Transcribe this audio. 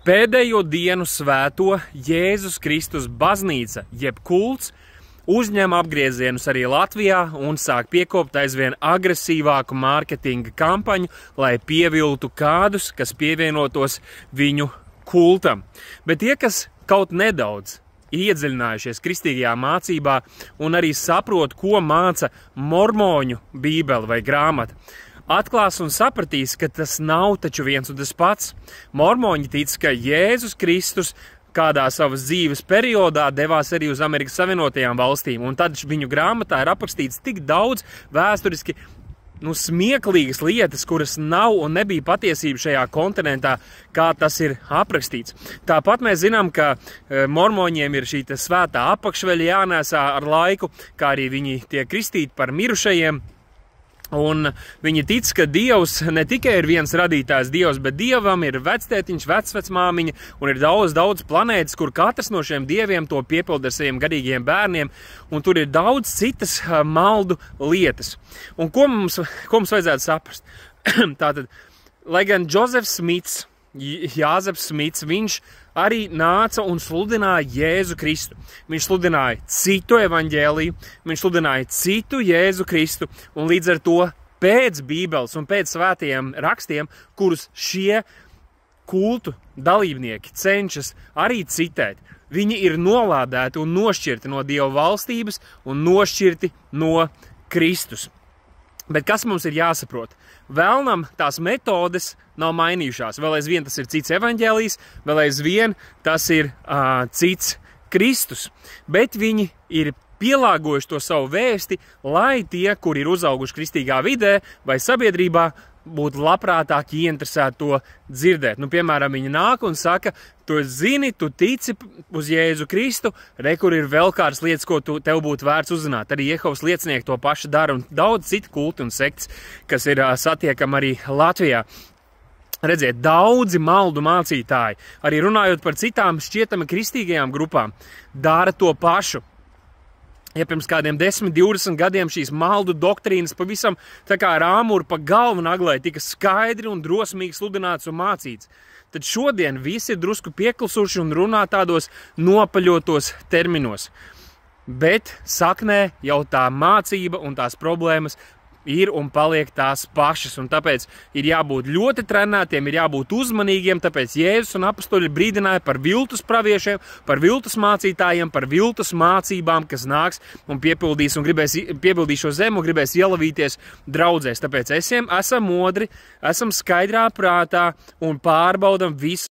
Pēdējo dienu svēto Jēzus Kristus baznīca, jeb kults, uzņem apgriezienus arī Latvijā un sāk piekopt aizvien agresīvāku mārketinga kampaņu, lai pieviltu kādus, kas pievienotos viņu kultam. Bet tie, kas kaut nedaudz iedziļinājušies kristīgajā mācībā un arī saprot, ko māca mormoņu bībele vai grāmata, atklās un sapratīs, ka tas nav taču viens un tas pats. Mormoņi tic, ka Jēzus Kristus kādā savas dzīves periodā devās arī uz Amerikas Savienotajām valstīm, un tad viņu grāmatā ir aprakstīts tik daudz vēsturiski smieklīgas lietas, kuras nav un nebija patiesība šajā kontinentā, kā tas ir aprakstīts. Tāpat mēs zinām, ka mormoņiem ir šī svētā apakšveļa jānēsā ar laiku, kā arī viņi tiek kristīti par mirušajiem. Un viņi tic, ka Dievs ne tikai ir viens radītājs Dievs, bet Dievam ir vectētiņš, vecmāmiņa un ir daudz planētas, kur katrs no šiem dieviem to piepilda ar saviem garīgiem bērniem, un tur ir daudz citas maldu lietas. Un ko mums vajadzētu saprast? Tātad, lai gan Džozefs Smits, Jāzeps Smits, viņš arī nāca un sludināja Jēzu Kristu. Viņš sludināja citu evaņģēliju, viņš sludināja citu Jēzu Kristu, un līdz ar to pēc Bībeles un pēc svētajiem rakstiem, kurus šie kultu dalībnieki cenšas arī citēt, viņi ir nolādēti un nošķirti no Dieva valstības un nošķirti no Kristus. Bet kas mums ir jāsaprot? Vēlnam tās metodes nav mainījušās. Vēl aizvien tas ir cits evaņģēlijs, vēl aizvien tas ir cits Kristus. Bet viņi ir pielāgojuši to savu vēsti, lai tie, kuri ir uzauguši kristīgā vidē vai sabiedrībā, būtu labprātāk ieinteresēti to dzirdēt. Piemēram, viņi nāk un saka, tu zini, tu tici uz Jēzu Kristu, kur ir vēl kādas lietas, ko tev būtu vērts uzzināt. Arī Jehovas liecinieki to pašu dara un daudz citu kultu un sekts, kas ir satiekami arī Latvijā. Redziet, daudzi maldu mācītāji, arī runājot par citām šķietami kristīgajām grupām, dara to pašu. Ja pirms kādiem 10, 20 gadiem šīs maldu doktrīnas pavisam tā kā ar āmuru pa galvu naglai tika skaidri un drosmīgi sludināts un mācīts, tad šodien visi ir drusku pieklusuši un runā tādos nopaļotos terminos. Bet saknē jau tā mācība un tās problēmas ir un paliek tās pašas, un tāpēc ir jābūt ļoti trenētiem, ir jābūt uzmanīgiem, tāpēc Jēzus un apustuļi brīdināja par viltus praviešiem, par viltus mācītājiem, par viltus mācībām, kas nāks un piepildīs šo zemi un gribēs ielavīties draudzēs. Tāpēc esam modri, esam skaidrā prātā un pārbaudam visu